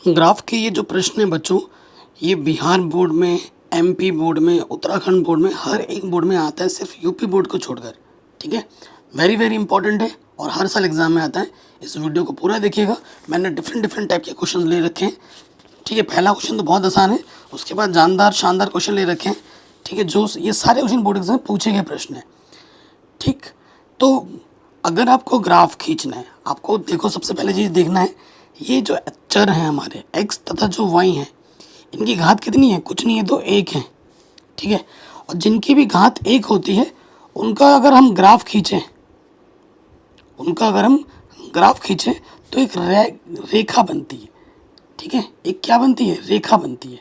Graph के ये जो प्रश्न है बच्चों, ये बिहार बोर्ड में, एमपी बोर्ड में, उत्तराखंड बोर्ड में, हर एक बोर्ड में आता है, सिर्फ यूपी बोर्ड को छोड़कर। ठीक है, वेरी वेरी इंपॉर्टेंट है और हर साल एग्जाम में आता है। इस वीडियो को पूरा देखिएगा। मैंने डिफरेंट डिफरेंट टाइप के क्वेश्चन ले रखे हैं। ठीक है, पहला क्वेश्चन तो बहुत आसान है, उसके बाद जानदार शानदार क्वेश्चन ले रखे हैं। ठीक है, जो ये सारे क्वेश्चन बोर्ड एग्जाम में पूछे गए प्रश्न है। ठीक, तो अगर आपको ग्राफ खींचना है, आपको देखो सबसे पहले चीज़ देखना है, ये जो चर हैं हमारे x तथा जो y हैं, इनकी घात कितनी है? कुछ नहीं है, तो एक है। ठीक है, और जिनकी भी घात एक होती है उनका अगर हम ग्राफ खींचें, तो एक रेखा बनती है। ठीक है, एक क्या बनती है? रेखा बनती है।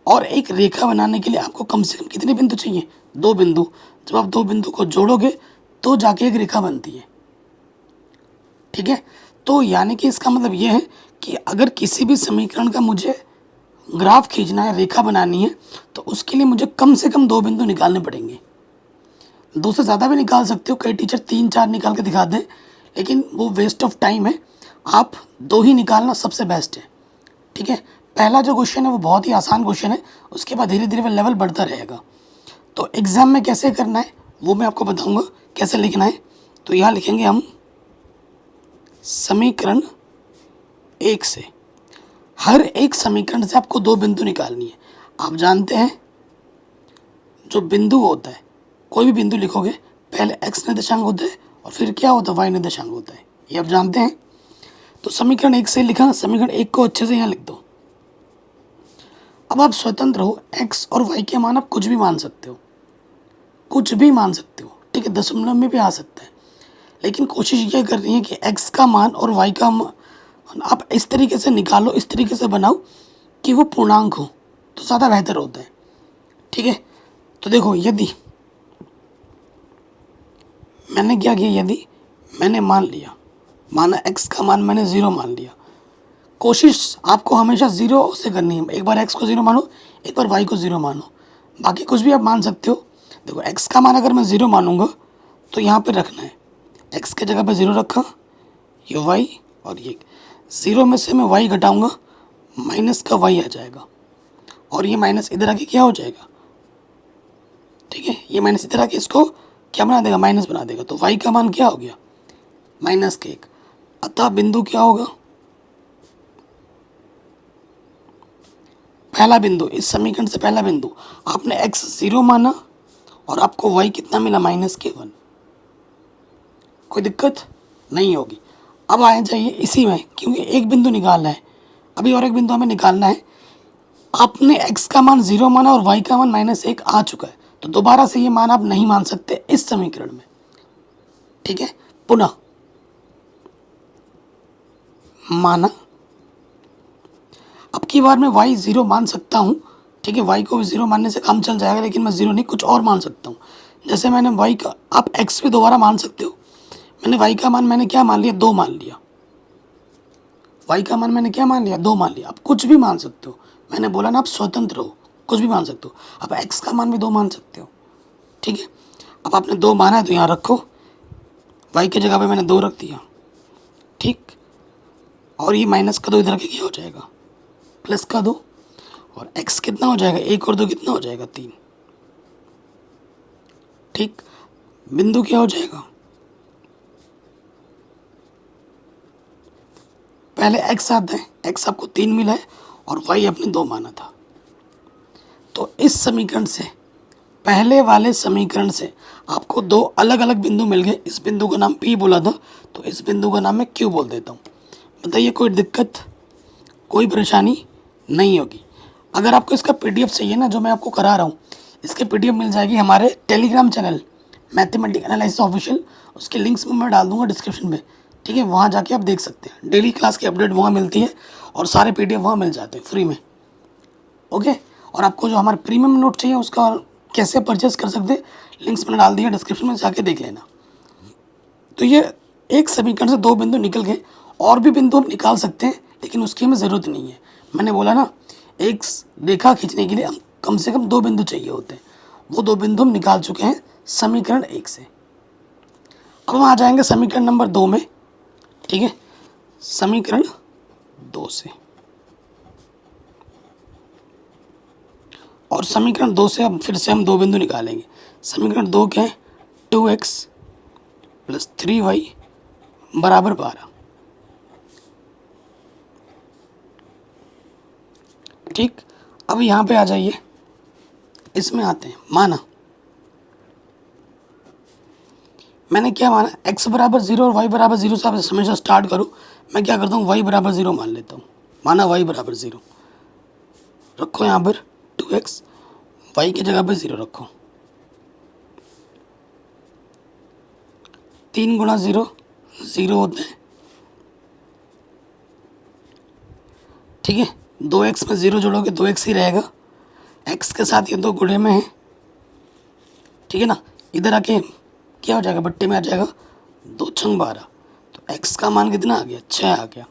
और एक रेखा बनाने के लिए आपको कम से कम कितने बिंदु चाहिए? 2 बिंदु। जब आप 2 बिंदु को जोड़ोगे तो जाके एक रेखा बनती है। ठीक है, तो यानी कि इसका मतलब ये है कि अगर किसी भी समीकरण का मुझे ग्राफ खींचना है, रेखा बनानी है, तो उसके लिए मुझे कम से कम 2 बिंदु निकालने पड़ेंगे। 2 से ज़्यादा भी निकाल सकते हो, कई टीचर 3-4 निकाल के दिखा दें, लेकिन वो वेस्ट ऑफ टाइम है। आप 2 ही निकालना सबसे बेस्ट है। ठीक है, पहला जो क्वेश्चन है वो बहुत ही आसान क्वेश्चन है, उसके बाद धीरे धीरे वो लेवल बढ़ता रहेगा। तो एग्ज़ाम में कैसे करना है वो मैं आपको बताऊंगा, कैसे लिखना है। तो यहाँ लिखेंगे हम समीकरण 1 से। हर एक समीकरण से आपको 2 बिंदु निकालनी है। आप जानते हैं जो बिंदु होता है, कोई भी बिंदु लिखोगे पहले x निर्देशांक होता है और फिर क्या होता है? y निर्देशांक होता है। ये आप जानते हैं। तो समीकरण 1 से लिखा, समीकरण 1 को अच्छे से यहाँ लिख दो। अब आप स्वतंत्र हो, x और y के मान आप कुछ भी मान सकते हो, कुछ भी मान सकते हो। ठीक है, दशमलव में भी आ सकता है, लेकिन कोशिश ये करनी है कि x का मान और y का मान आप इस तरीके से निकालो, इस तरीके से बनाओ कि वो पूर्णांक हो, तो ज़्यादा बेहतर होता है। ठीक है, तो देखो, यदि मैंने क्या किया, यदि मैंने माना x का मान मैंने 0 मान लिया। कोशिश आपको हमेशा 0 से करनी है। एक बार x को 0 मानो, एक बार y को 0 मानो, बाकी कुछ भी आप मान सकते हो। देखो, x का मान अगर मैं 0 मानूंगा तो यहाँ पे रखना है, x के जगह पे 0 रखा, ये y और ये 0 में से मैं y घटाऊंगा, माइनस का y आ जाएगा, और ये माइनस इधर आके क्या हो जाएगा? ठीक है, ये माइनस इधर आके इसको क्या बना देगा? माइनस बना देगा। तो y का मान क्या हो गया? माइनस के 1। अतः बिंदु क्या होगा? पहला बिंदु, इस समीकरण से पहला बिंदु, आपने x 0 माना और आपको y कितना मिला? माइनस के 1। कोई दिक्कत नहीं होगी। अब आए जाइए इसी में, क्योंकि एक बिंदु निकालना है, अभी और एक बिंदु हमें निकालना है। आपने x का मान 0 माना और y का मान -1 आ चुका है, तो दोबारा से ये मान आप नहीं मान सकते इस समीकरण में। ठीक है, पुनः माना, अब की बार मैं y 0 मान सकता हूँ। ठीक है, y को 0 मानने से काम चल जाएगा, लेकिन मैं 0 नहीं, कुछ और मान सकता हूँ। जैसे मैंने y का, आप x भी दोबारा मान सकते हो। मैंने y का मान मैंने क्या मान लिया? 2 मान लिया। y का मान मैंने क्या मान लिया? 2 मान लिया। आप कुछ भी मान सकते हो, मैंने बोला ना आप स्वतंत्र हो, कुछ भी मान सकते हो। आप x का मान भी 2 मान सकते हो। ठीक है, अब आपने 2 माना है तो यहाँ रखो, y की जगह पे मैंने 2 रख दिया। ठीक, और ये माइनस का 2 इधर के क्या हो जाएगा? प्लस का 2, और x कितना हो जाएगा? 1 और 2 कितना हो जाएगा? 3। ठीक, बिंदु क्या हो जाएगा? पहले x आता है, x आपको 3 मिला है और y आपने 2 माना था। तो इस समीकरण से, पहले वाले समीकरण से आपको 2 अलग अलग बिंदु मिल गए। इस बिंदु का नाम P बोला था, तो इस बिंदु का नाम मैं Q बोल देता हूँ। बताइए, कोई दिक्कत, कोई परेशानी नहीं होगी। अगर आपको इसका PDF चाहिए ना, जो मैं आपको करा रहा हूँ, इसके PDF मिल जाएगी हमारे Telegram channel mathematics analysis official, उसके लिंक्स में मैं डाल दूँगा डिस्क्रिप्शन में। ठीक है, वहाँ जाके आप देख सकते हैं। डेली क्लास की अपडेट वहाँ मिलती है और सारे PDF वहाँ मिल जाते हैं फ्री में। ओके, और आपको जो हमारे प्रीमियम नोट चाहिए उसका कैसे परचेस कर सकते हैं, लिंक्स मैंने डाल दिया डिस्क्रिप्शन में, जाके देख लेना। तो ये एक समीकरण से 2 बिंदु निकल गए, और भी बिंदु हम निकाल सकते हैं, लेकिन उसकी हमें ज़रूरत नहीं है। मैंने बोला ना, एक रेखा खींचने के लिए हम कम से कम 2 बिंदु चाहिए होते हैं। वो 2 बिंदु हम निकाल चुके हैं समीकरण 1 से। अब हम आ जाएंगे समीकरण नंबर 2 में। ठीक है, समीकरण 2 से। और समीकरण 2 से अब फिर से हम 2 बिंदु निकालेंगे। समीकरण 2 क्या है? 2x प्लस 3y बराबर 12। ठीक, अब यहाँ पे आ जाइए, इसमें आते हैं। माना मैंने क्या माना, x बराबर 0 और y बराबर 0 से आप हमेशा स्टार्ट करूँ। मैं क्या करता हूँ, y बराबर 0 मान लेता हूँ। माना y बराबर 0 रखो, यहाँ पर 2x, y की जगह पे 0 रखो। 3 गुणा 0 0 होते हैं, ठीक है। 2x में 0 जोड़ोगे 2x ही रहेगा, x के साथ ये 2 गुणे में है, ठीक है ना। इधर आके क्या हो जाएगा, बट्टे में आ जाएगा 2 छंग 12, तो x का मान कितना आ गया, 6 आ गया।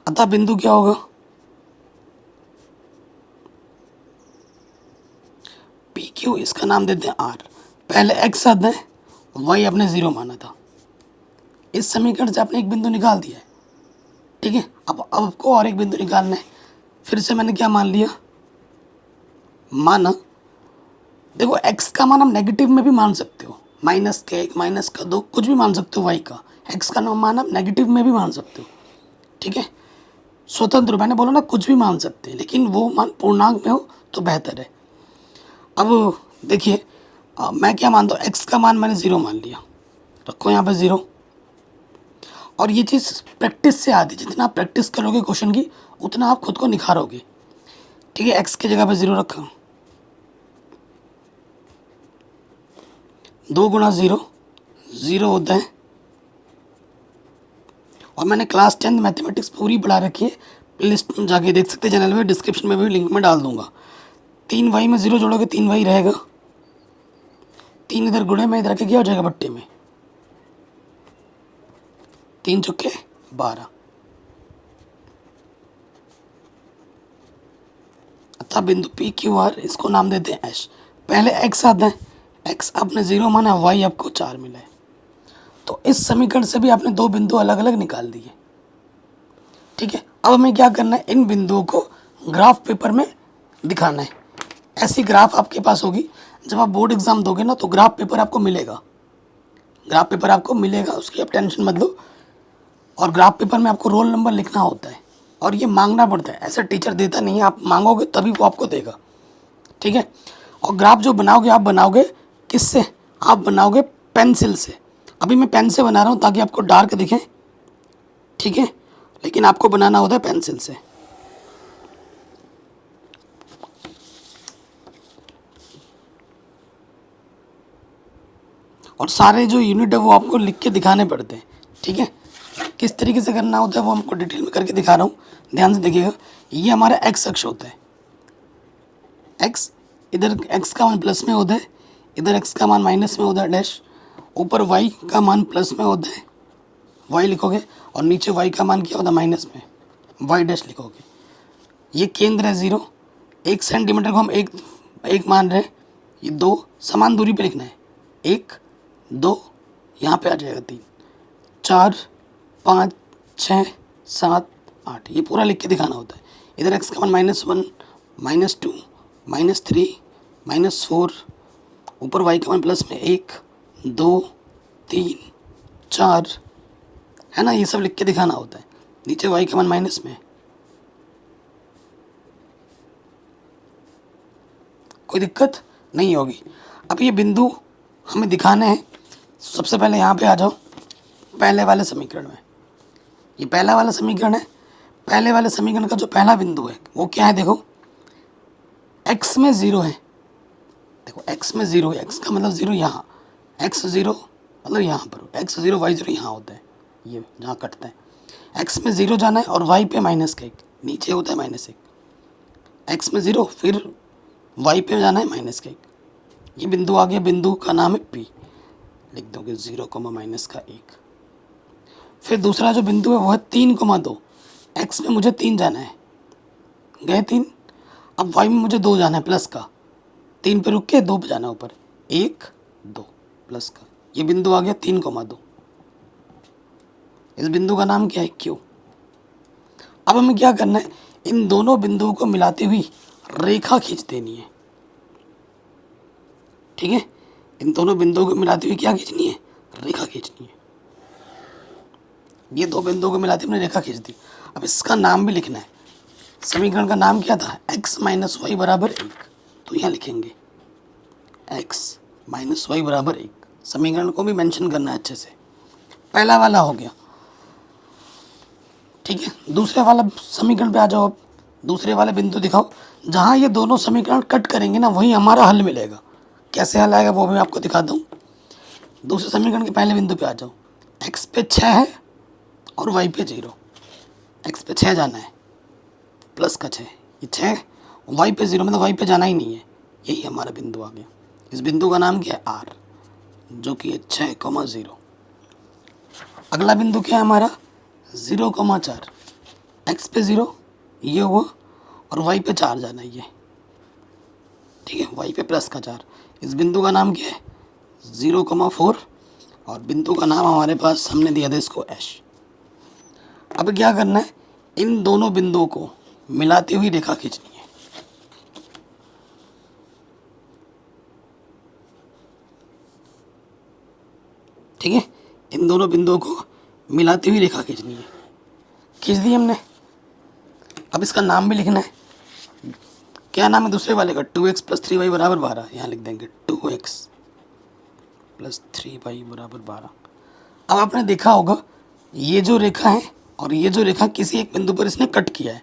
अतः बिंदु क्या होगा, पी क्यू, इसका नाम देते हैं r। पहले x आता है, y अपने 0 माना था। इस समीकरण से आपने एक बिंदु निकाल दिया है, ठीक है। अब आपको और एक बिंदु निकालना है। फिर से मैंने क्या मान लिया, माना देखो x का मान हम नेगेटिव में भी मान सकते हो, माइनस का 1, माइनस का 2, कुछ भी मान सकते हो। y का x का मान आप नेगेटिव में भी मान सकते हो, ठीक है। स्वतंत्र, मैंने बोला ना कुछ भी मान सकते हैं, लेकिन वो मान पूर्णांक में हो तो बेहतर है। अब देखिए, मैं क्या मानता हूँ, x का मान मैंने 0 मान लिया, रखो यहाँ पे 0। और ये चीज़ प्रैक्टिस से आती है, जितना आप प्रैक्टिस करोगे क्वेश्चन की उतना आप खुद को निखारोगे, ठीक है। x की जगह पे 0 रखा, 2 गुणा 0 0 होता है। और मैंने क्लास 10 मैथमेटिक्स पूरी पढ़ा रखी है, प्लेलिस्ट में जाके देख सकते हैं, चैनल में डिस्क्रिप्शन में भी लिंक में डाल दूंगा। 3y में 0 जोड़ोगे 3y रहेगा, 3 इधर गुणे में, इधर के क्या हो जाएगा, बट्टे में, 3 चौके 12। अतः बिंदु पी क्यू आर, इसको नाम देते हैं एश। पहले x आता है, x आपने 0 माना, y आपको 4 मिला है। तो इस समीकरण से भी आपने 2 बिंदु अलग अलग निकाल दिए, ठीक है। अब हमें क्या करना है, इन बिंदुओं को ग्राफ पेपर में दिखाना है। ऐसी ग्राफ आपके पास होगी, जब आप बोर्ड एग्जाम दोगे ना तो ग्राफ पेपर आपको मिलेगा, ग्राफ पेपर आपको मिलेगा, उसकी आप टेंशन मत लो। और ग्राफ पेपर में आपको रोल नंबर लिखना होता है, और ये मांगना पड़ता है, ऐसा टीचर देता नहीं है, आप मांगोगे तभी वो आपको देगा, ठीक है। और ग्राफ जो बनाओगे, आप बनाओगे किससे, आप बनाओगे पेंसिल से। अभी मैं पेन से बना रहा हूँ ताकि आपको डार्क दिखे, ठीक है, लेकिन आपको बनाना होता है पेंसिल से। और सारे जो यूनिट है वो आपको लिख के दिखाने पड़ते हैं, ठीक है। किस तरीके से करना होता है वो हमको डिटेल में करके दिखा रहा हूँ, ध्यान से देखिएगा। ये हमारा एक्स अक्ष होता है, एक्स, इधर एक्स का मान प्लस में होता है, इधर एक्स का मान माइनस में होता है डैश, ऊपर वाई का मान प्लस में होता है, वाई लिखोगे, और नीचे वाई का मान क्या होता है, माइनस में, वाई डैश लिखोगे। ये केंद्र है 0, 1 सेंटीमीटर को हम एक मान रहे हैं, ये 2 समान दूरी पे लिखना है, 1 2, यहाँ पे आ जाएगा 3 4 5 6 7 8, ये पूरा लिख के दिखाना होता है। इधर एक्स का मान -1 -2 -3 -4, ऊपर वाई का मान प्लस में 1 2 3 4, है ना, ये सब लिख के दिखाना होता है। नीचे वाई का मान माइनस में, कोई दिक्कत नहीं होगी। अब ये बिंदु हमें दिखाने हैं। सबसे पहले यहाँ पे आ जाओ, पहले वाले समीकरण में। ये पहला वाला समीकरण है, पहले वाले समीकरण का जो पहला बिंदु है वो क्या है, देखो x में 0 है, देखो x में 0 है, x का मतलब 0 यहाँ, x 0 मतलब यहाँ पर, x 0 y 0 यहाँ होता है, ये जहाँ कटता है। x में 0 जाना है और y पे -1, नीचे होता है -1, x में 0 फिर y पे जाना है -1। ये बिंदु आ गया, बिंदु का नाम है P, लिख दोगे 0, -1। फिर दूसरा जो बिंदु है वो है 3,2, x में मुझे 3 जाना है, गए 3। अब y में मुझे 2 जाना है प्लस का, 3 पे रुक के 2 पे जाना है ऊपर, 1 2 प्लस का। ये बिंदु आ गया 3,2। इस बिंदु का नाम क्या है, Q। अब हमें क्या करना है, इन दोनों बिंदुओं को मिलाती हुई रेखा खींच देनी है। ठीक है, इन दोनों बिंदुओं को मिलाती हुई क्या खींचनी है, रेखा खींचनी है। ये दो बिंदुओं को मिलाते हमने रेखा खींच दी। अब इसका नाम भी लिखना है। समीकरण का नाम क्या था, x माइनस वाई बराबर 1। तो यहाँ लिखेंगे x माइनस वाई बराबर 1। समीकरण को भी मेंशन करना है अच्छे से। पहला वाला हो गया। ठीक है, दूसरे वाला समीकरण पे आ जाओ। अब दूसरे वाले बिंदु दिखाओ जहाँ ये दोनों समीकरण कट करेंगे ना, वहीं हमारा हल मिलेगा। कैसे हल आएगा वो भी मैं आपको दिखाता हूँ। दूसरे समीकरण के पहले बिंदु पे आ जाओ। x पे 6 है और y पे 0। x पे 6 जाना है, प्लस का 6, ये 6, y पे 0 मतलब y पे जाना ही नहीं है। यही हमारा बिंदु आ गया। इस बिंदु का नाम क्या है, r, जो कि है 6,0। अगला बिंदु क्या है हमारा, 0,4। x पे 0 ये हुआ और y पे 4 जाना है ये। ठीक है, y पे प्लस का 4। इस बिंदु का नाम क्या है, 0,4। और बिंदु का नाम हमारे पास हमने दिया था इसको एश। अब क्या करना है, इन दोनों बिंदुओं को मिलाती हुई रेखा खींचनी है। ठीक है, इन दोनों बिंदुओं को मिलाती हुई रेखा खींचनी है। खींच दी हमने। अब इसका नाम भी लिखना है। क्या नाम है दूसरे वाले का, 2x प्लस 3y बराबर 12। यहाँ लिख देंगे 2x प्लस 3y बराबर 12। अब आपने देखा होगा ये जो रेखा है और ये जो रेखा किसी एक बिंदु पर इसने कट किया है,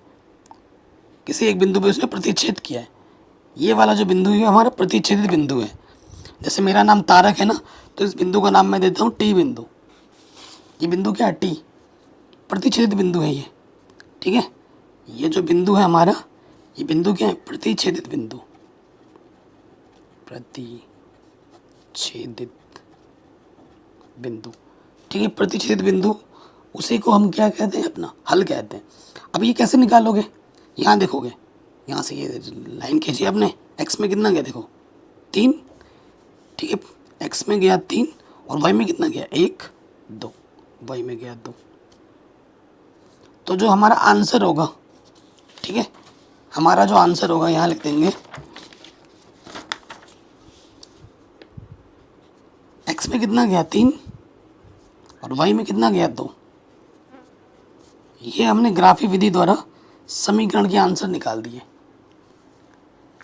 किसी एक बिंदु पर इसने प्रतिच्छेद किया है। ये वाला जो बिंदु है हमारा प्रतिच्छेदित बिंदु है। जैसे मेरा नाम तारक है ना, तो इस बिंदु का नाम मैं देता हूँ टी बिंदु। ये बिंदु क्या है, टी, प्रतिच्छेदित बिंदु है ये। ठीक है, ये जो बिंदु है हमारा, ये बिंदु क्या है, प्रतिच्छेदित बिंदु। प्रतिच्छेदित बिंदु। ठीक है, प्रतिच्छेदित बिंदु, उसी को हम क्या कहते हैं, अपना हल कहते हैं। अब ये कैसे निकालोगे, यहाँ देखोगे, यहाँ से ये लाइन खींची आपने, x में कितना गया देखो 3। ठीक है, x में गया 3 और y में कितना गया 1 2, y में गया 2। तो जो हमारा आंसर होगा, ठीक है, हमारा जो आंसर होगा यहाँ लिख देंगे x में कितना गया 3 और y में कितना गया 2। ये हमने ग्राफी विधि द्वारा समीकरण के आंसर निकाल दिए।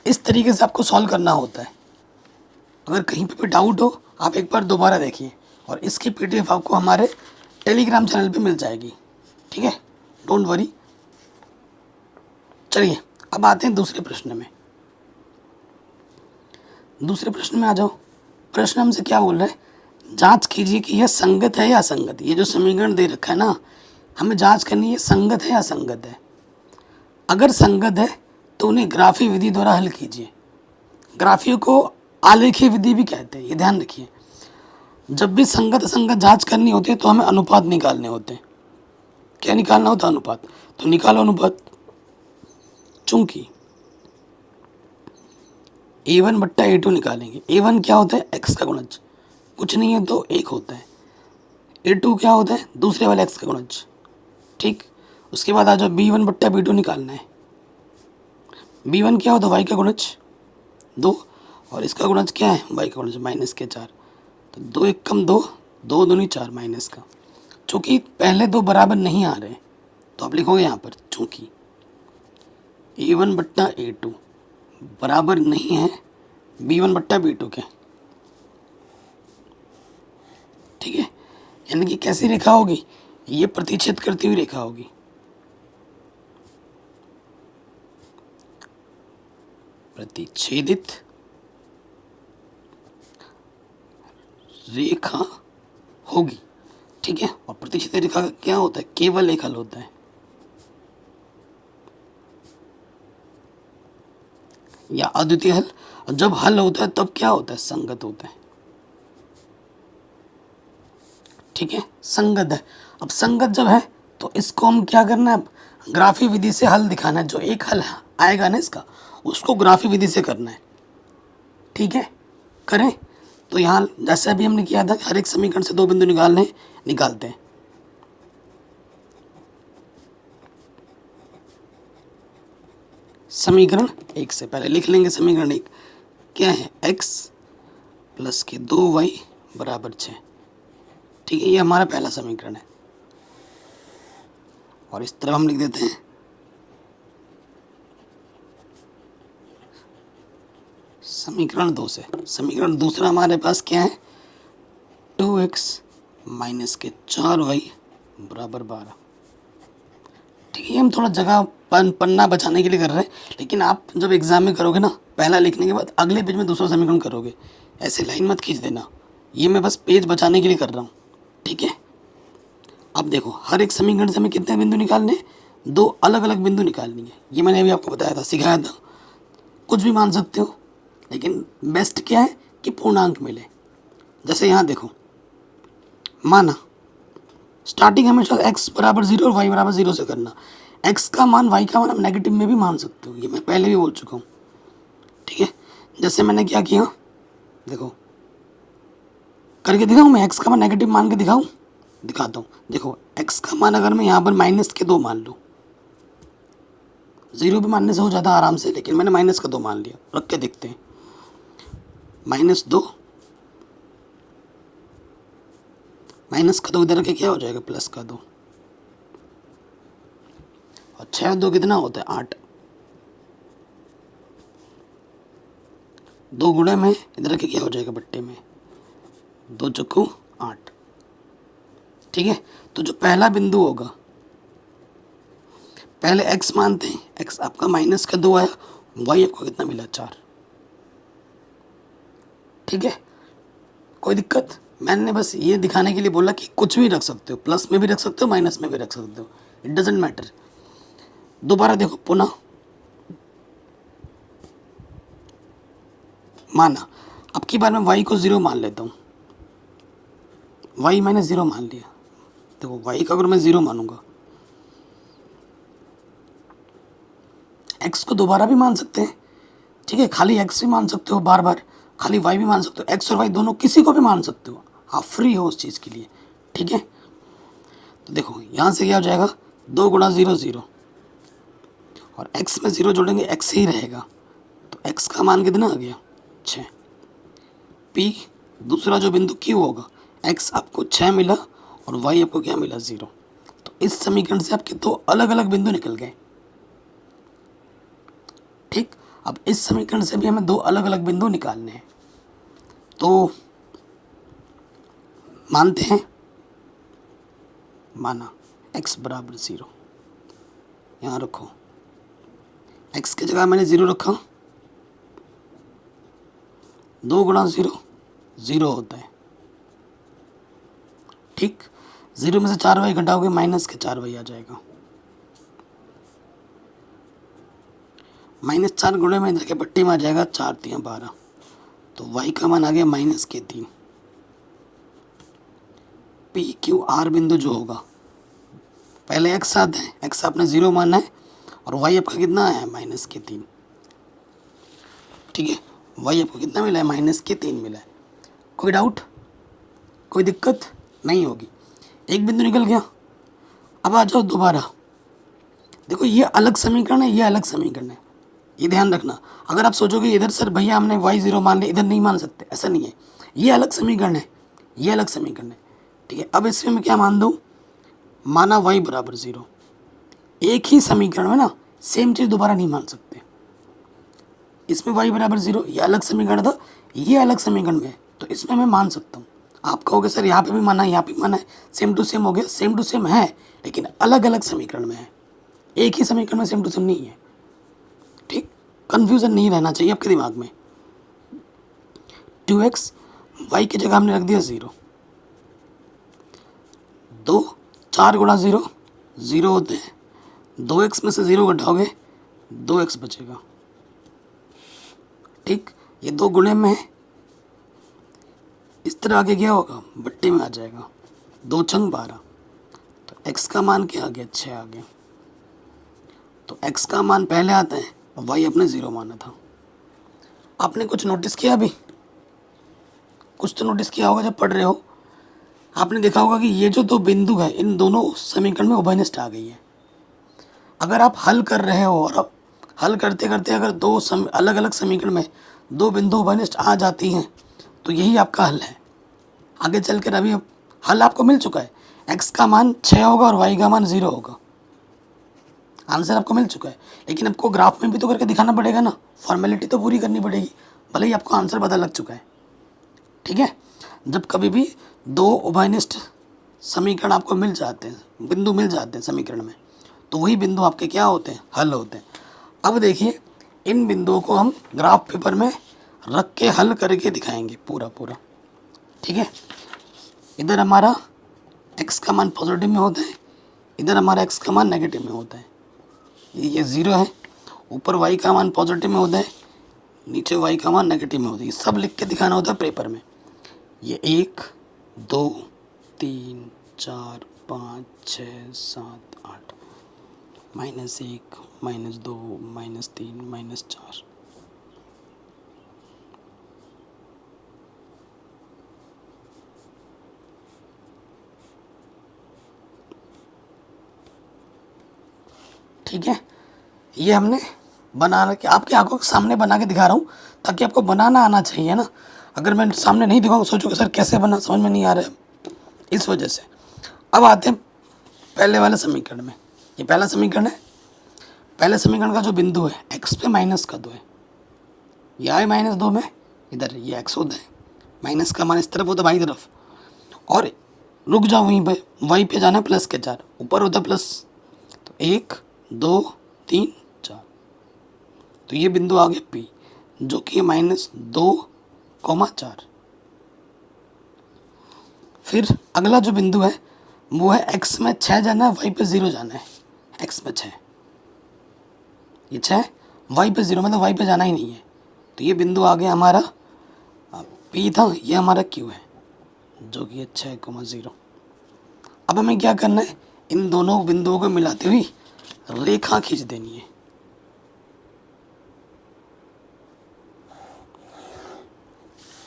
इस तरीके से आपको सॉल्व करना होता है। अगर कहीं पे भी डाउट हो आप एक बार दोबारा देखिए, और इसकी पीडीएफ आपको हमारे टेलीग्राम चैनल पे मिल जाएगी। ठीक है, डोंट वरी। चलिए अब आते हैं दूसरे प्रश्न में। दूसरे प्रश्न में आ जाओ। प्रश्न हमसे क्या बोल रहा है, जांच कीजिए कि यह संगत है या असंगत। ये जो समीकरण दे रखा है ना, हमें जांच करनी है संगत है या असंगत है। अगर संगत है तो उन्हें ग्राफी विधि द्वारा हल कीजिए। ग्राफियों को आलेखीय विधि भी कहते हैं, ये ध्यान रखिए। जब भी संगत असंगत जांच करनी होती है तो हमें अनुपात निकालने होते हैं। क्या निकालना होता है, अनुपात। तो निकालो अनुपात। चूंकि a1 बट्टा a2 निकालेंगे। a1 क्या होता है, x का गुणज, कुछ नहीं है तो 1 होता है। a2 क्या होता है, दूसरे वाले x का गुणज। ठीक, उसके बाद आ जाओ b1 बट्टा b2 निकालना है। b1 क्या होता है, y का गुणज 2 और इसका गुणज क्या है, y का गुणज माइनस के 4। तो 2 1 कम 2, 2 दूनी 4 माइनस का। चूँकि पहले दो बराबर नहीं आ रहे तो आप लिखोगे यहाँ पर चूँकि a1 बट्टा a2 बराबर नहीं है b1 बट्टा b2 के। ठीक है, यानी कि कैसी रेखा होगी, ये प्रतिच्छेद करती हुई रेखा होगी। प्रतिच्छेदित रेखा होगी। ठीक है, और प्रतिच्छेदित रेखा का क्या होता है, केवल एक हल होता है, या अद्वितीय हल। और जब हल होता है तब क्या होता है, संगत होता है। ठीक है, संगत है। अब संगत जब है तो इसको हम क्या करना है, ग्राफी विधि से हल दिखाना है। जो एक हल आएगा ना इसका, उसको ग्राफी विधि से करना है। ठीक है, करें। तो यहाँ जैसे अभी हमने किया था, हर एक समीकरण से दो बिंदु निकालते हैं। समीकरण एक से पहले लिख लेंगे समीकरण एक क्या है, x प्लस के 2y बराबर 6। ठीक है, ये हमारा पहला समीकरण है। और इस तरफ हम लिख देते हैं समीकरण 2 से। समीकरण दूसरा हमारे पास क्या है, 2x माइनस के 4y बराबर 12। ठीक है, हम थोड़ा जगह पन्ना बचाने के लिए कर रहे हैं, लेकिन आप जब एग्ज़ाम में करोगे ना, पहला लिखने के बाद अगले पेज में दूसरा समीकरण करोगे, ऐसे लाइन मत खींच देना। ये मैं बस पेज बचाने के लिए कर रहा हूँ। ठीक है, अब देखो हर एक समीकरण से हमें कितने बिंदु निकालने हैं, 2 अलग अलग बिंदु निकालनी है। ये मैंने अभी आपको बताया था, सिखाया था। कुछ भी मान सकते हो, लेकिन बेस्ट क्या है कि पूर्णांक मिले। जैसे यहाँ देखो, माना स्टार्टिंग हमेशा x बराबर 0 और y बराबर 0 से करना। x का मान y का मान आप नेगेटिव में भी मान सकते हो, ये मैं पहले भी बोल चुका हूँ। ठीक है, जैसे मैंने क्या किया देखो, करके दिखाऊँ मैं, x का मान नेगेटिव मान के दिखाऊँ, दिखाता हूँ। देखो x का मान अगर मैं यहाँ पर माइनस के 2 मान लूँ, 0 भी मानने से हो जाता आराम से, लेकिन मैंने माइनस का 2 मान लिया। रख के देखते हैं, -2 माइनस का 2 इधर के क्या हो जाएगा, प्लस का 2, और 6 2 कितना होता है, 8। 2 गुणे में इधर के क्या हो जाएगा, बट्टे में 2 चक्कू 8। ठीक है, तो जो पहला बिंदु होगा, पहले x मानते हैं, x आपका माइनस का 2 आया, y आपको कितना मिला, 4। ठीक है, कोई दिक्कत? मैंने बस ये दिखाने के लिए बोला कि कुछ भी रख सकते हो, प्लस में भी रख सकते हो, माइनस में भी रख सकते हो, इट डजेंट मैटर। दोबारा देखो, पुनः माना, अब की बार मैं y को 0 मान लेता हूँ, y मैंने 0 मान लिया। देखो y का अगर मैं 0 मानूंगा, x को दोबारा भी मान सकते हैं। ठीक है, खाली x भी मान सकते हो बार बार, खाली y भी मान सकते हो, x और y दोनों किसी को भी मान सकते हो, आप फ्री हो उस चीज़ के लिए। ठीक है, तो देखो यहाँ से क्या हो जाएगा, 2 गुणा 0 0, और x में 0 जोड़ेंगे x ही रहेगा, तो x का मान कितना आ गया, 6। p दूसरा जो बिंदु q होगा, x आपको 6 मिला और y आपको क्या मिला, 0। तो इस समीकरण से आपके 2 अलग अलग बिंदु निकल गए। ठीक, अब इस समीकरण से भी हमें 2 अलग अलग बिंदु निकालने हैं। तो मानते हैं, माना x बराबर 0, यहाँ रखो, x की जगह मैंने 0 रखा, 2 गुणा 0 0 होता है। ठीक, 0 में से 4y घटाओगे, माइनस के 4y आ जाएगा, -4 गुणे में इधर के पट्टी में आ जाएगा, 4 3 12, तो y का मान आ गया -3। पी क्यू आर बिंदु जो होगा, पहले x आता है, x आपने 0 माना है, और y आपका कितना है, -3। ठीक है, y आपको कितना मिला है, -3 मिला है। कोई डाउट, कोई दिक्कत नहीं होगी। एक बिंदु निकल गया। अब आ जाओ दोबारा, देखो ये अलग समीकरण है, ये अलग समीकरण है, ये ध्यान रखना। अगर आप सोचोगे इधर सर भैया हमने y0 मान लिया, इधर नहीं मान सकते, ऐसा नहीं है। ये अलग समीकरण है, ये अलग समीकरण है। ठीक है, अब इसमें मैं क्या मान दूँ, माना y बराबर 0। एक ही समीकरण में ना सेम चीज़ दोबारा नहीं मान सकते। इसमें y बराबर 0, ये अलग समीकरण था, ये अलग समीकरण में है, तो इसमें मैं मान सकता हूँ। आप कहोगे सर यहाँ पे भी माना है, यहाँ पे भी माना है, सेम टू सेम हो गया। सेम टू सेम है, लेकिन अलग अलग समीकरण में है, एक ही समीकरण में सेम टू सेम नहीं है। ठीक, कन्फ्यूज़न नहीं रहना चाहिए आपके दिमाग में। 2x y की जगह हमने रख दिया 0, 2 4 गुणा 0 0 होते हैं, 2x में से 0 घटाओगे 2x बचेगा। ठीक, ये 2 गुणे में है, इस तरह आगे क्या होगा, बट्टे में आ जाएगा, 2 छंग 12, तो x का मान क्या आ गया, 6 आ गया। तो x का मान पहले आता है, y अपने 0 माना था। आपने कुछ नोटिस किया अभी, कुछ तो नोटिस किया होगा जब पढ़ रहे हो। आपने देखा होगा कि ये जो 2 बिंदु है, इन दोनों समीकरण में उभयनिष्ठ आ गई है। अगर आप हल कर रहे हो और आप हल करते करते अगर अलग अलग समीकरण में दो बिंदु उभयनिष्ठ आ जाती हैं तो यही आपका हल है। आगे चलकर अभी हल आपको मिल चुका है, x का मान 6 होगा और y का मान 0 होगा। आंसर आपको मिल चुका है, लेकिन आपको ग्राफ में भी तो करके दिखाना पड़ेगा ना, फॉर्मेलिटी तो पूरी करनी पड़ेगी, भले ही आपको आंसर पता लग चुका है। ठीक है, जब कभी भी दो उभयनिष्ठ समीकरण आपको मिल जाते हैं, बिंदु मिल जाते हैं समीकरण में, तो वही बिंदु आपके क्या होते हैं, हल होते हैं। अब देखिए, इन बिंदुओं को हम ग्राफ पेपर में रख के हल करके दिखाएंगे पूरा पूरा। ठीक है, इधर हमारा x का मान पॉजिटिव में होता है, इधर हमारा x का मान नेगेटिव में होता है। ये 0 है, ऊपर y का मान पॉजिटिव में होता है, नीचे y का मान नेगेटिव में होता है। ये सब लिख के दिखाना होता है पेपर में। ये 1 2 3 4 5 6 7 8 -1 -2 -3 -4। ठीक है, ये हमने बना के आपकी आंखों के सामने बना के दिखा रहा हूँ, ताकि आपको बनाना आना चाहिए ना। अगर मैं सामने नहीं दिखाऊँ सोचोगे सर कैसे बना, समझ में नहीं आ रहा है, इस वजह से। अब आते हैं पहले वाले समीकरण में। ये पहला समीकरण है, पहले समीकरण का जो बिंदु है x पे -2 है, ये आए -2 में, इधर ये x होता है, माइनस का मान इस तरफ होता है बाई तरफ, और रुक जाओ वहीं पे, y पे जाना है +4, ऊपर होता प्लस, तो 1 2 3 4, तो ये बिंदु आ गया P, जो कि -2,4। फिर अगला जो बिंदु है वो है x में 6 जाना है, y पे 0 जाना है। x में 6, ये 6, y पे 0 मतलब y पे जाना ही नहीं है, तो ये बिंदु आ गया हमारा P था, ये हमारा Q है, जो कि 6,0। अब हमें क्या करना है, इन दोनों बिंदुओं को मिलाते हुए रेखा खींच देनी है।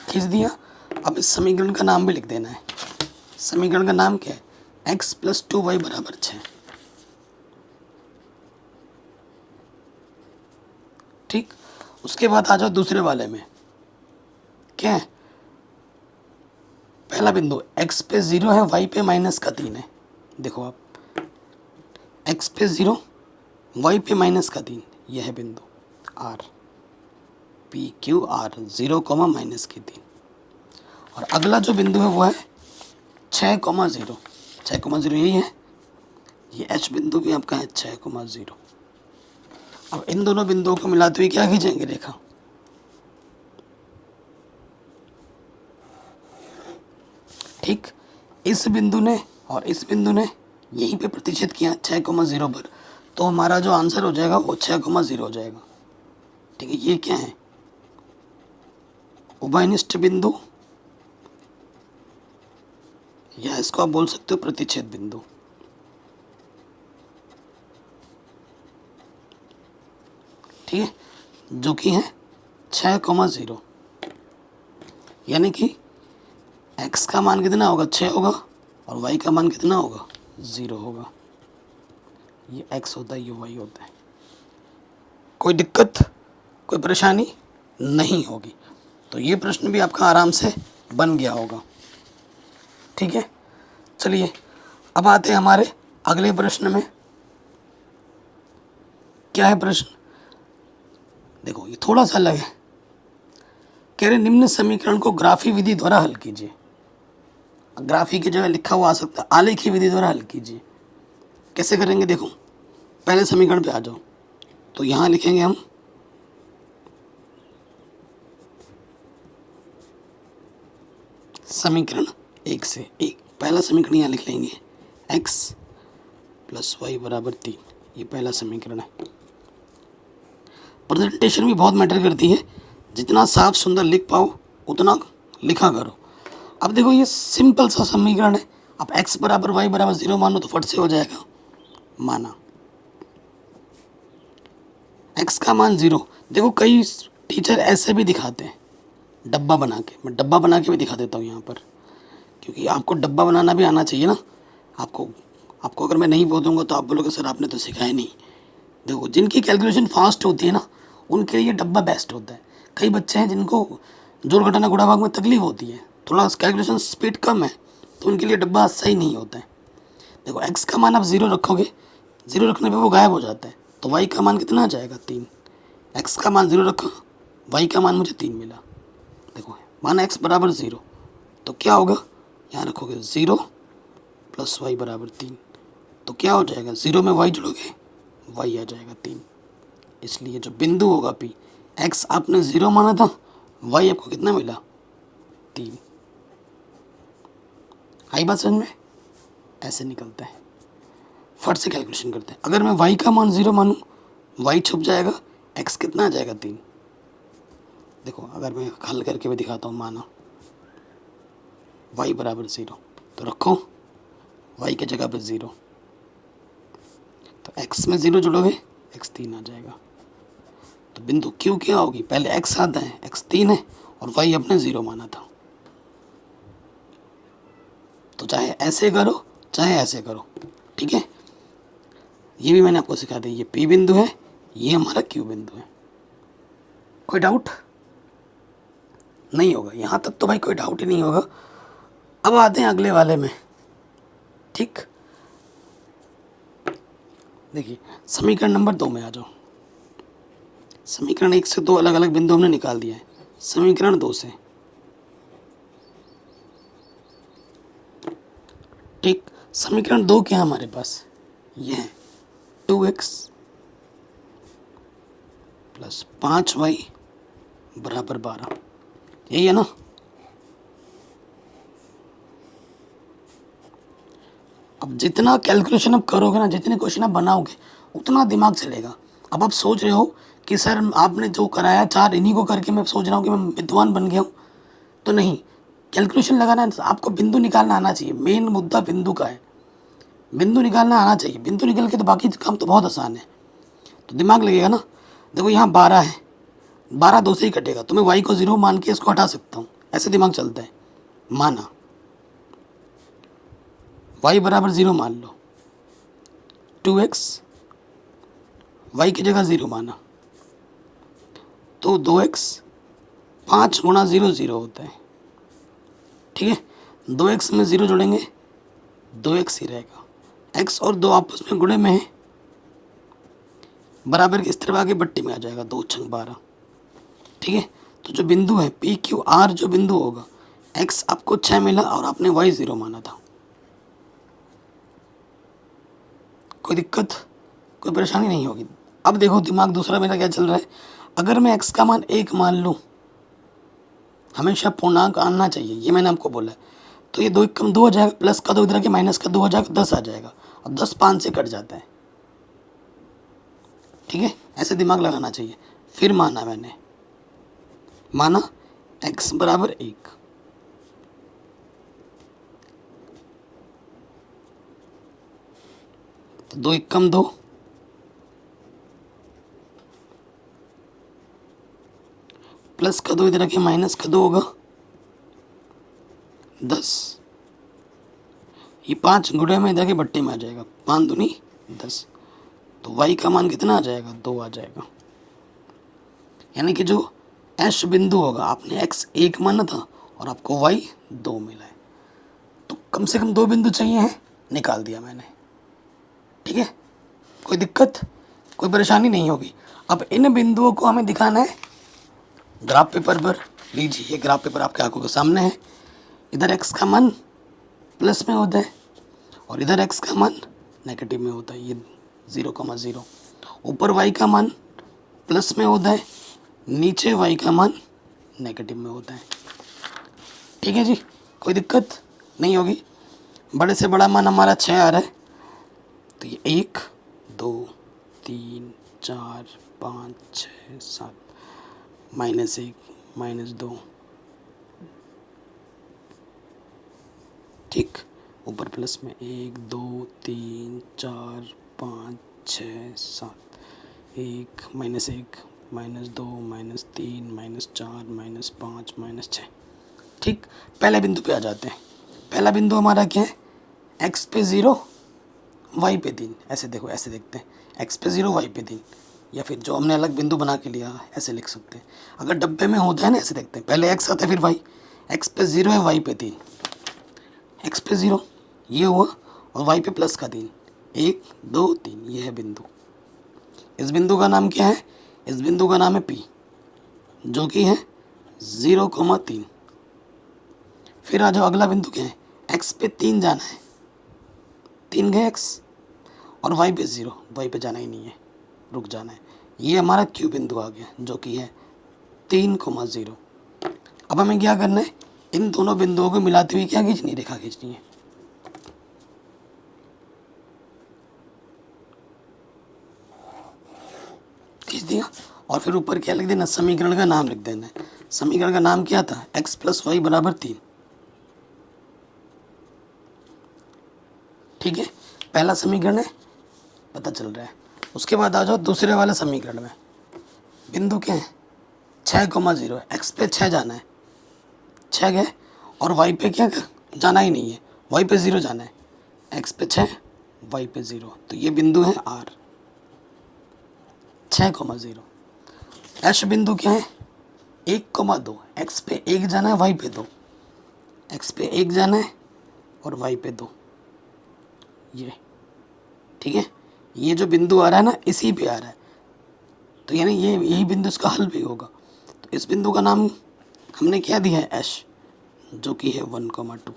खींच दिया। अब इस समीकरण का नाम भी लिख देना है। समीकरण का नाम क्या है, x + 2y = 6। ठीक, उसके बाद आ जाओ दूसरे वाले में। क्या है, पहला बिंदु x पे 0 है, y पे -3 है। देखो आप, x पे 0, y पे -3, यह है बिंदु R, PQR, 0, -3। और अगला जो बिंदु है वो है 6,0। 6,0 यही है, ये H बिंदु भी आपका है 6,0। अब इन दोनों बिंदुओं को मिलाते हुए क्या खींचेंगे रेखा, ठीक, इस बिंदु ने और इस बिंदु ने यहीं पे प्रतिच्छेद किया 6,0 पर, तो हमारा जो आंसर हो जाएगा वो 6,0 हो जाएगा। ठीक है, ये क्या है, उभयनिष्ठ बिंदु, या इसको आप बोल सकते हो प्रतिच्छेद बिंदु। ठीक है, जो कि है 6,0, यानी कि x का मान कितना होगा, 6 होगा, और y का मान कितना होगा, 0 होगा। ये x होता है, ये y होता है। कोई दिक्कत, कोई परेशानी नहीं होगी। तो ये प्रश्न भी आपका आराम से बन गया होगा। ठीक है, चलिए अब आते हैं हमारे अगले प्रश्न में। क्या है प्रश्न, देखो ये थोड़ा सा अलग है। कह रहे निम्न समीकरण को ग्राफी विधि द्वारा हल कीजिए। ग्राफी की जगह लिखा हुआ आ सकता है आलेखी विधि द्वारा हल कीजिए। कैसे करेंगे, देखो पहले समीकरण पे आ जाओ, तो यहाँ लिखेंगे हम समीकरण 1 से 1। पहला समीकरण यहाँ लिख लेंगे, x + y = 3। ये पहला समीकरण है। प्रेजेंटेशन भी बहुत मैटर करती है, जितना साफ सुंदर लिख पाओ उतना लिखा करो। अब देखो ये सिंपल सा समीकरण है, अब x = y = 0 मानो तो फट से हो जाएगा। माना x का मान 0, देखो कई टीचर ऐसे भी दिखाते हैं डब्बा बना के, मैं डब्बा बना के भी दिखा देता हूँ यहाँ पर, क्योंकि आपको डब्बा बनाना भी आना चाहिए ना। आपको अगर मैं नहीं बोलूँगा तो आप बोलोगे सर आपने तो सिखाया नहीं। देखो जिनकी कैलकुलेशन फास्ट होती है ना उनके लिए डब्बा बेस्ट होता है। कई बच्चे हैं जिनको जोड़ घटाना गुणा भाग में तकलीफ होती है, थोड़ा कैलकुलेशन स्पीड कम है, तो उनके लिए डब्बा सही नहीं होता है। देखो एक्स का मान आप ज़ीरो रखोगे, ज़ीरो रखने पे वो गायब हो जाता है, तो वाई का मान कितना आ जाएगा 3। एक्स का मान ज़ीरो रखा, वाई का मान मुझे 3 मिला। देखो माना एक्स बराबर 0, तो क्या होगा, यहाँ रखोगे 0 प्लस वाई बराबर 3, तो क्या हो जाएगा, 0 में वाई जोड़ोगे वाई आ जाएगा 3। इसलिए जो बिंदु होगा पी, एक्स आपने 0 माना था, वाई आपको कितना मिला 3। आई बात समझ में? ऐसे निकलता है। फट से कैलकुलेशन करते हैं। अगर मैं वाई का मान 0 मानूँ, वाई छुप जाएगा, एक्स कितना आ जाएगा 3। देखो अगर मैं हल करके भी दिखाता हूँ, माना वाई बराबर 0, तो रखो वाई की जगह पर 0, तो एक्स में 0 जोड़ोगे एक्स 3 आ जाएगा। तो बिंदु क्यू क्या होगी, पहले एक्स आता है, एक्स 3 है और वाई अपने 0 माना था। तो चाहे ऐसे करो चाहे ऐसे करो, ठीक है। ये भी मैंने आपको सिखा दिया, ये पी बिंदु है, ये हमारा क्यू बिंदु है। कोई डाउट नहीं होगा, यहाँ तक तो भाई कोई डाउट ही नहीं होगा। अब आते हैं अगले वाले में, ठीक। देखिए समीकरण नंबर 2 में आ जाओ। समीकरण 1 से 2 अलग अलग बिंदु हमने निकाल दिया है, समीकरण 2 से, ठीक। समीकरण 2 क्या है हमारे पास, ये है 2x प्लस 5y बराबर 12, यही है ना। अब जितना कैलकुलेशन आप करोगे ना, जितने क्वेश्चन आप बनाओगे, उतना दिमाग चलेगा। अब आप सोच रहे हो कि सर आपने जो कराया 4 इन्हीं को करके मैं सोच रहा हूँ कि मैं विद्वान बन गया हूँ, तो नहीं। कैलकुलेशन लगाना आपको, बिंदु निकालना आना चाहिए। मेन मुद्दा बिंदु का है, बिंदु निकालना आना चाहिए। बिंदु निकल के तो बाकी काम तो बहुत आसान है, तो दिमाग लगेगा ना। देखो यहाँ 12 है, 12 2 से ही कटेगा, तो मैं वाई को 0 मान के इसको हटा सकता हूँ, ऐसे दिमाग चलता है। माना वाई बराबर 0 मान लो, 2x वाई की जगह 0 माना, तो 2x 5 गुणा 0 0 होता है, ठीक है। 2x में 0 जोड़ेंगे 2x ही रहेगा, x और 2 आपस में गुणे में है, बराबर की इस तरफ आके बट्टी में आ जाएगा, 2 छंग 12, ठीक है। तो जो बिंदु है पी क्यू आर, जो बिंदु होगा, x आपको 6 मिला और आपने y 0 माना था। कोई दिक्कत, कोई परेशानी नहीं होगी। अब देखो दिमाग दूसरा मेरा क्या चल रहा है। अगर मैं x का मान 1 मान लूँ, हमेशा पूर्णांक आना चाहिए, ये मैंने आपको बोला है। तो ये 2 1 कम 2 हो जाएगा, प्लस का 2 इधर के माइनस का 2 हो जाएगा, 10 आ जाएगा, और 10 5 से कट जाता है, ठीक है। ऐसे दिमाग लगाना चाहिए। फिर माना मैंने, माना x बराबर 1, तो 2 1 कम 2, प्लस का 2 इधर रखे माइनस का 2 होगा, 10, ये 5 गुणे में इधर के बट्टे में आ जाएगा, 5 दूनी 10, तो y का मान कितना आ जाएगा, 2 आ जाएगा। यानी कि जो एश बिंदु होगा, आपने x 1 माना था और आपको y 2 मिला है, तो कम से कम 2 बिंदु चाहिए हैं, निकाल दिया मैंने, ठीक है। कोई दिक्कत, कोई परेशानी नहीं होगी। अब इन बिंदुओं को हमें दिखाना है ग्राफ पेपर पर। लीजिए ये ग्राफ पेपर आपके आंखों के सामने है। इधर x का मान प्लस में होता है और इधर x का मान नेगेटिव में होता है, ये 0,0। ऊपर y का मान प्लस में होता है, नीचे y का मान नेगेटिव में होता है, ठीक है जी। कोई दिक्कत नहीं होगी। बड़े से बड़ा मान हमारा 6 आ रहा है, तो ये 1 2 3 4 5 6 7, -1 -2, ठीक। ऊपर प्लस में 1 2 3 4 5 6 7, 1 -1 -2 -3 -4 -5 -6, ठीक। पहले बिंदु पे आ जाते हैं। पहला बिंदु हमारा क्या है, x पे 0 वाई पे 3, ऐसे देखो, ऐसे देखते हैं, एक्स पे 0 वाई पे 3, या फिर जो हमने अलग बिंदु बना के लिया ऐसे लिख सकते हैं। अगर डब्बे में होता है ना, ऐसे देखते हैं, पहले एक्स आता है फिर वाई, एक्स पे 0 है वाई पे 3, एक्स पे 0 ये हुआ और वाई पे प्लस का 3, 1 2 3, ये है बिंदु। इस बिंदु का नाम क्या है? इस बिंदु का नाम है पी, जो कि है 0,3। फिर आ जाओ, अगला बिंदु क्या है? एक्स पे 3 जाना है, 3 गए एक्स, और वाई पे 0, वाई पे जाना ही नहीं है, रुक जाना है। ये हमारा क्यू बिंदु आ गया, जो कि है 3,0। अब हमें क्या करना है? इन दोनों बिंदुओं को मिलाते हुए क्या खींचनी है? रेखा खींचनी है। खींच दिया, और फिर ऊपर क्या लिख देना? समीकरण का नाम लिख देना है। समीकरण का नाम क्या था? एक्स प्लस वाई बराबर 3। ठीक है, पहला समीकरण है, पता चल रहा है। उसके बाद आ जाओ दूसरे वाले समीकरण में। बिंदु क्या है? 6,0, एक्स पे 6 जाना है, 6 गए, और वाई पे क्या जाना ही नहीं है, वाई पे 0 जाना है, एक्स पे 6 वाई पे 0, तो ये बिंदु है आर, 6,0। एश बिंदु क्या है? 1,2, एक्स पे 1 जाना है, वाई पे 2, एक्स पे 1 जाना है और वाई पे 2, ये ठीक है। ये जो बिंदु आ रहा है ना, इसी पे आ रहा है, तो यानी ये यही बिंदु इसका हल भी होगा। तो इस बिंदु का नाम हमने क्या दिया है? एश, जो कि है 1,2।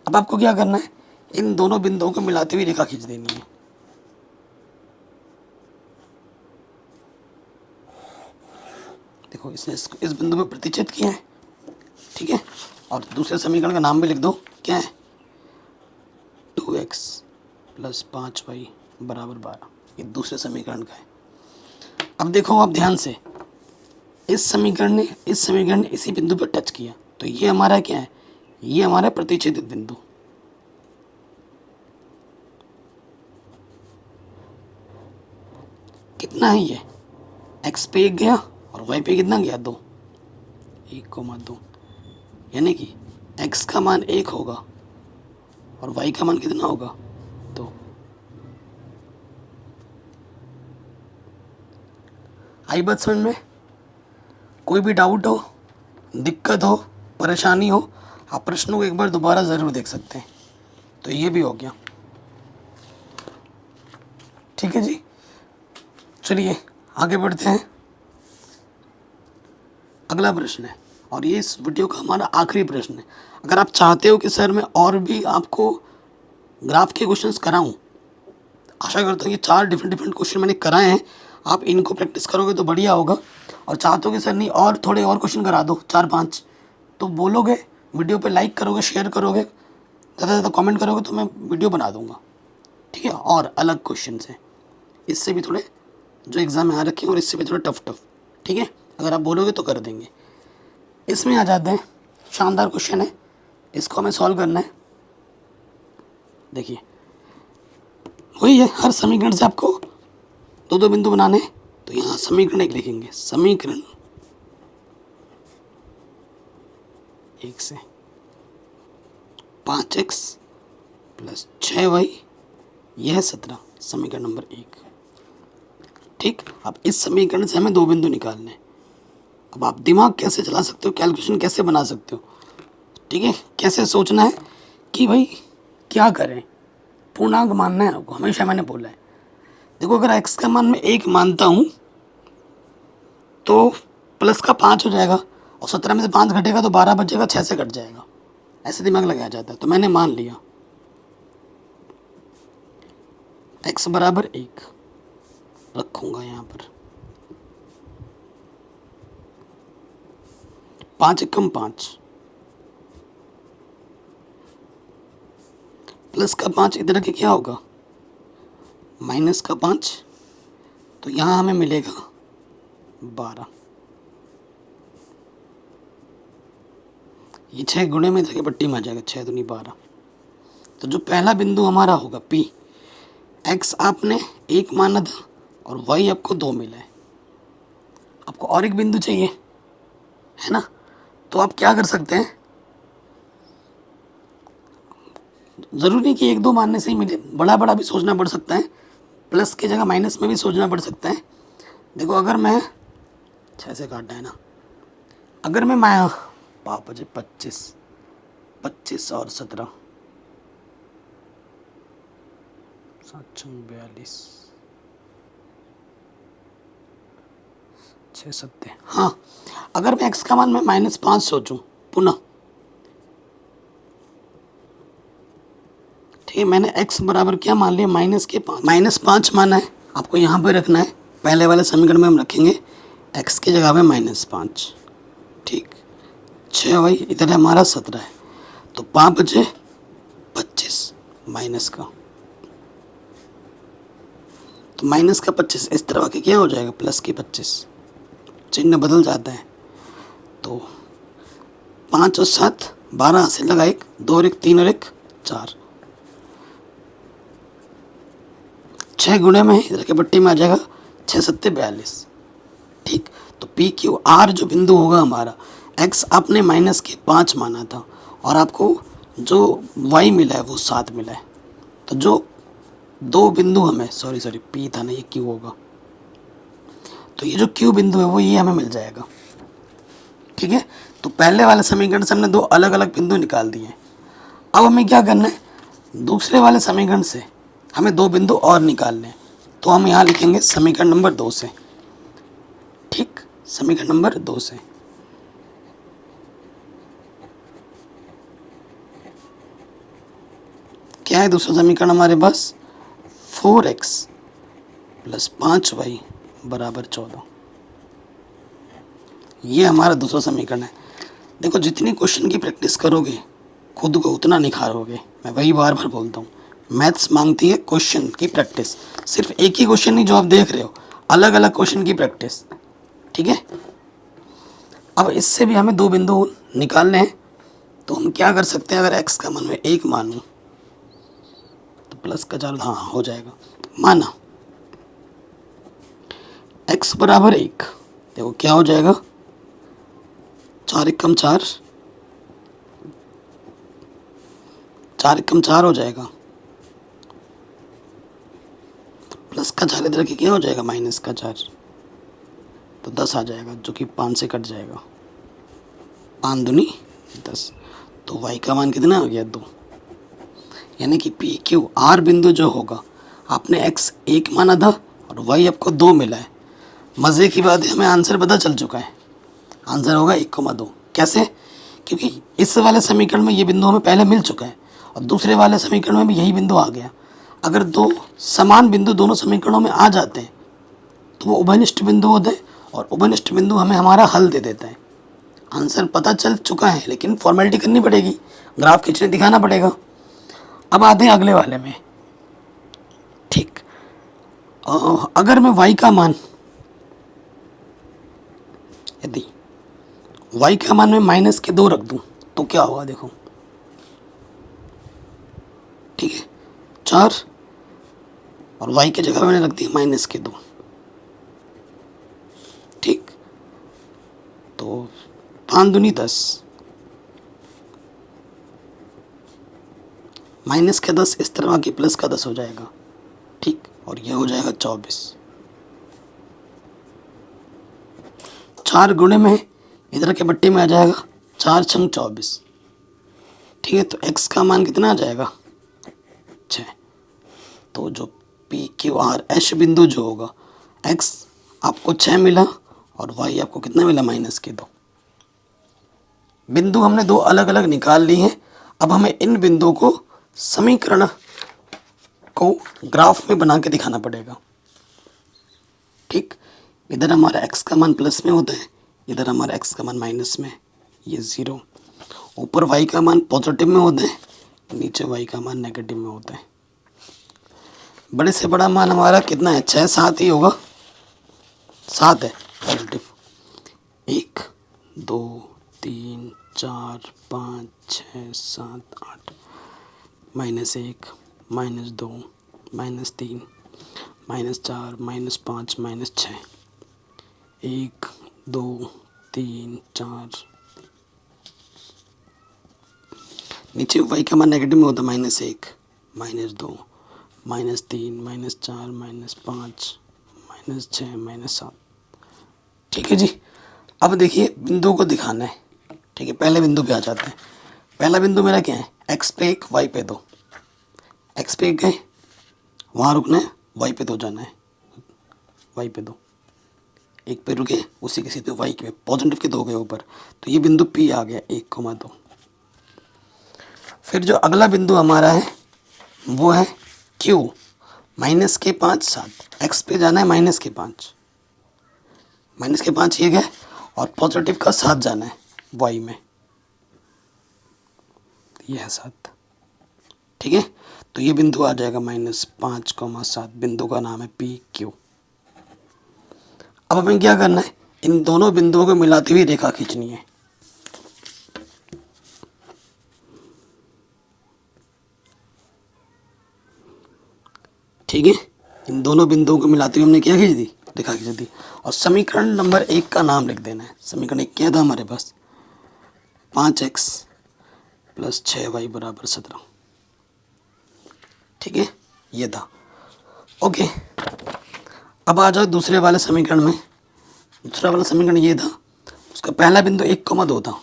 अब आपको क्या करना है? इन दोनों बिंदुओं को मिलाते हुए रेखा खींच देनी है। देखो, इसने इस बिंदु पे प्रतिच्छेद किया है, ठीक है, और दूसरे समीकरण का नाम भी लिख दो, क्या है? 2x प्लस 5y बराबर 12, ये दूसरे समीकरण का है। अब देखो आप ध्यान से, इस समीकरण ने इसी बिंदु पर टच किया, तो ये हमारा क्या है? ये हमारा प्रतिच्छेदित बिंदु। कितना है ये? एक्स पे 1 गया और वाई पे कितना गया? 2, 1,2, यानी कि एक्स का मान 1 होगा और वाई का मान कितना होगा? 2। आई बात समझ में? कोई भी डाउट हो, दिक्कत हो, परेशानी हो, आप प्रश्नों को एक बार दोबारा ज़रूर देख सकते हैं। तो ये भी हो गया, ठीक है जी। चलिए आगे बढ़ते हैं। अगला प्रश्न है, और ये इस वीडियो का हमारा आखिरी प्रश्न है। अगर आप चाहते हो कि सर मैं और भी आपको ग्राफ के क्वेश्चंस कराऊं, आशा करता हूँ ये 4 डिफरेंट क्वेश्चन मैंने कराए हैं, आप इनको प्रैक्टिस करोगे तो बढ़िया होगा। और चाहते हो कि सर नहीं और थोड़े और क्वेश्चन करा दो 4-5, तो बोलोगे, वीडियो पे लाइक करोगे, शेयर करोगे, ज़्यादा से ज़्यादा कमेंट करोगे, तो मैं वीडियो बना दूँगा, ठीक है। और अलग क्वेश्चन है, इससे भी थोड़े जो एग्ज़ाम में आ रखे हैं और इससे भी थोड़ा टफ, ठीक है। अगर आप बोलोगे तो कर देंगे। इसमें आ जाते हैं, शानदार क्वेश्चन है, इसको हमें सॉल्व करना है। देखिए वही है, हर समीकरण से आपको 2-2 बिंदु बनाने हैं। तो यहाँ समीकरण एक लिखेंगे, समीकरण 1 से 5x प्लस 6y, यह 17, समीकरण नंबर 1, ठीक। अब इस समीकरण से हमें 2 बिंदु निकालने हैं। अब आप दिमाग कैसे चला सकते हो, कैलकुलेशन कैसे बना सकते हो, ठीक है, कैसे सोचना है कि भाई क्या करें, पूर्णांक मानना है आपको, हमेशा मैंने बोला है। देखो, अगर x का मान मैं 1 मानता हूँ तो प्लस का 5 हो जाएगा, और 17 में से 5 घटेगा तो 12 बचेगा, 6 से कट जाएगा, ऐसे दिमाग लगाया जाता है। तो मैंने मान लिया x बराबर 1 रखूँगा यहाँ पर, 5 एकम 5 प्लस का 5 इधर के क्या होगा? माइनस का 5, तो यहाँ हमें मिलेगा 12। ये 6 गुणे में जाके पट्टी में आ जाएगा, 6 दूनी 12। तो जो पहला बिंदु हमारा होगा P, x आपने 1 माना था और y आपको 2 मिला है। आपको और एक बिंदु चाहिए, है ना? तो आप क्या कर सकते हैं, ज़रूरी नहीं कि एक दो मानने से ही मिले, बड़ा बड़ा भी सोचना पड़ सकता है, प्लस की जगह माइनस में भी सोचना पड़ सकता है। देखो अगर मैं 6 से काटना है ना, अगर मैं पाप बजे 25, 25 और 17, 7 42, 6 7, हाँ अगर मैं x का मान मैं -5 सोचूं पुनः, ठीक है, मैंने x बराबर क्या मान लिया, -5 माना है, आपको यहाँ पे रखना है, पहले वाले समीकरण में हम रखेंगे x की जगह पे -5, ठीक। 6 भाई इधर हमारा 17 है, तो 5 बचे 25 माइनस का, तो माइनस का 25 इस तरह के क्या हो जाएगा, प्लस की 25, चिन्ह बदल जाता है। तो 5 और 7 12 से लगा 1, 2 और 1 3 और 1 4, 6 गुणे में इधर के पट्टी में आ जाएगा 6 7 42, ठीक। तो पी क्यू आर जो बिंदु होगा हमारा, एक्स आपने -5 माना था और आपको जो वाई मिला है वो 7 मिला है, तो जो दो बिंदु हमें सॉरी पी था ना, ये क्यू होगा, तो ये जो क्यू बिंदु है वो ये हमें मिल जाएगा, ठीक है। तो पहले वाले समीकरण से हमने दो अलग अलग बिंदु निकाल दिए हैं। अब हमें क्या करना है, दूसरे वाले समीकरण से हमें दो बिंदु और निकालने हैं, तो हम यहाँ लिखेंगे समीकरण नंबर 2 से, ठीक, समीकरण नंबर 2 से। क्या है दूसरा समीकरण हमारे पास, 4x + 5y = 14, ये हमारा दूसरा समीकरण है। देखो जितनी क्वेश्चन की प्रैक्टिस करोगे खुद को उतना निखारोगे, मैं वही बार बार बोलता हूँ, मैथ्स मांगती है क्वेश्चन की प्रैक्टिस, सिर्फ एक ही क्वेश्चन नहीं जो आप देख रहे हो, अलग अलग क्वेश्चन की प्रैक्टिस, ठीक है। अब इससे भी हमें दो बिंदु निकालने हैं, तो हम क्या कर सकते हैं, अगर x का मान में 1 मानूं तो प्लस का 4, हाँ हो जाएगा, माना x बराबर 1, देखो क्या हो जाएगा, 4 एकम 4, 4 एकम 4 हो जाएगा, प्लस का 4 इधर के क्या हो जाएगा, माइनस का 4, तो 10 आ जाएगा, जो कि 5 से कट जाएगा, 5 दूनी 10, तो y का मान कितना हो गया, 2, यानी कि पी क्यू आर बिंदु जो होगा, आपने x 1 माना था और y आपको 2 मिला है। मज़े की बात है, हमें आंसर पता चल चुका है, आंसर होगा 1,2। कैसे, क्योंकि इस वाले समीकरण में ये बिंदु हमें पहले मिल चुका है और दूसरे वाले समीकरण में भी यही बिंदु आ गया। अगर दो समान बिंदु दोनों समीकरणों में आ जाते हैं तो वो उभयनिष्ठ बिंदु होते हैं और उभयनिष्ठ बिंदु हमें हमारा हल दे देता है। आंसर पता चल चुका है, लेकिन फॉर्मेलिटी करनी पड़ेगी, ग्राफ खींचने दिखाना पड़ेगा। अब आते हैं अगले वाले में, ठीक। अगर मैं y का मान, यदि y का मान मैं -2 रख दूं तो क्या होगा, देखो, ठीक है, 4 और y की जगह मैंने रख दी -2, ठीक। तो 5 दूनी 10, माइनस का 10 इस तरह की प्लस का 10 हो जाएगा, ठीक, और यह हो जाएगा 24, 4 गुणे में इधर के बट्टे में आ जाएगा 4 छंग 24, ठीक है। तो x का मान कितना आ जाएगा, 6। तो जो पी क्यू आर एश बिंदु जो होगा, x आपको 6 मिला और y आपको कितना मिला, -2। बिंदु हमने दो अलग अलग निकाल ली हैं। अब हमें इन बिंदुओं को समीकरण को ग्राफ में बना के दिखाना पड़ेगा, ठीक। इधर हमारा x का मान प्लस में होता है, इधर हमारा x का मान माइनस में, ये 0, ऊपर y का मान पॉजिटिव में होता है, नीचे y का मान नेगेटिव में होता है। बड़े से बड़ा मान हमारा कितना है, 6 7 ही होगा, 7 है पॉजिटिव, 1 2 3 4 5 6 7 8, -1 -2 -3 -4 -5 -6, 1 2 3 4 नीचे y का मान नेगेटिव में होता है -1, -2, -3, -4, -5, -6, -7। ठीक है जी। अब देखिए बिंदु को दिखाना है। ठीक है, पहले बिंदु पे आ जाते हैं। पहला बिंदु मेरा क्या है, x पे 1 y पे 2। x पे 1 गए, वहाँ रुकना है, y पे 2 जाना है, y पे 2। एक पे रुके, उसी के सीधे y के पॉजिटिव के 2 गए ऊपर, तो ये बिंदु P आ गया 1,2। फिर जो अगला बिंदु हमारा है वो है Q, -5, 7। x पे जाना है -5, -5 ये गए, और पॉजिटिव का 7 जाना है y में, ये है 7। ठीक है, तो ये बिंदु आ जाएगा -5,7। बिंदु का नाम है PQ। अब हमें क्या करना है, इन दोनों बिंदुओं को मिलाती हुई रेखा खींचनी है। ठीक है, इन दोनों बिंदुओं को मिलाते हुए हमने क्या खींच दी, रेखा खींच दी। और समीकरण नंबर 1 का नाम लिख देना है। समीकरण 1 क्या था हमारे पास, 5x + 6y = 17। ठीक है, ये था। ओके, अब आ जाओ दूसरे वाले समीकरण में। दूसरा वाला समीकरण ये था, उसका पहला बिंदु 1,2 था।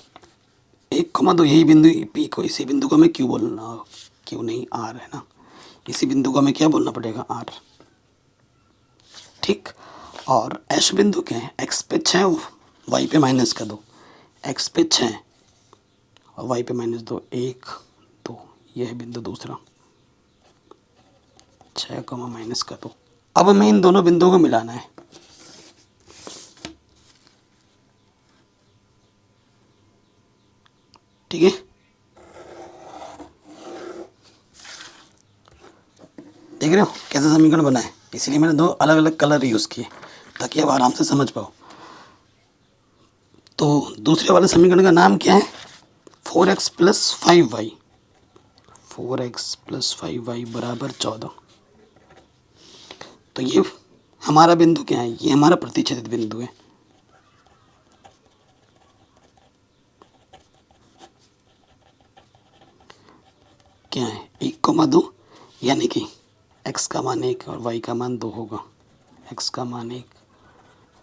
1,2 यही बिंदु P को, इसी बिंदु को हमें Q बोलना, Q नहीं R है ना, इसी बिंदु को हमें क्या बोलना पड़ेगा, R। ठीक, और H बिंदु क्या है, x पे 6 y पे -2। x पे 6 और y पे -2, 1, 2, यह है बिंदु दूसरा, 6, -2। अब हमें इन दोनों बिंदुओं को मिलाना है। ठीक है, देख रहे हो कैसे समीकरण बना है, इसलिए मैंने 2 अलग अलग कलर यूज़ किए ताकि आप आराम से समझ पाओ। तो दूसरे वाले समीकरण का नाम क्या है, 4x + 5y। 4x + 5y = 14। तो ये हमारा बिंदु क्या है, ये हमारा प्रतिच्छेदित बिंदु है। क्या है, 1,2, यानी कि x का मान 1 और y का मान 2 होगा। x का मान 1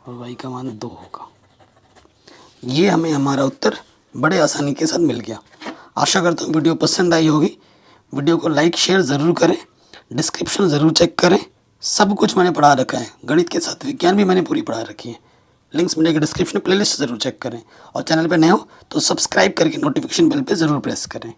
और y का मान 2 होगा। ये हमें हमारा उत्तर बड़े आसानी के साथ मिल गया। आशा करता हूँ वीडियो पसंद आई होगी। वीडियो को लाइक शेयर ज़रूर करें, डिस्क्रिप्शन ज़रूर चेक करें, सब कुछ मैंने पढ़ा रखा है। गणित के साथ विज्ञान भी मैंने पूरी पढ़ा रखी है। लिंक्स मिलेंगे डिस्क्रिप्शन, प्लेलिस्ट ज़रूर चेक करें, और चैनल पर नए हो तो सब्सक्राइब करके नोटिफिकेशन बेल पे ज़रूर प्रेस करें।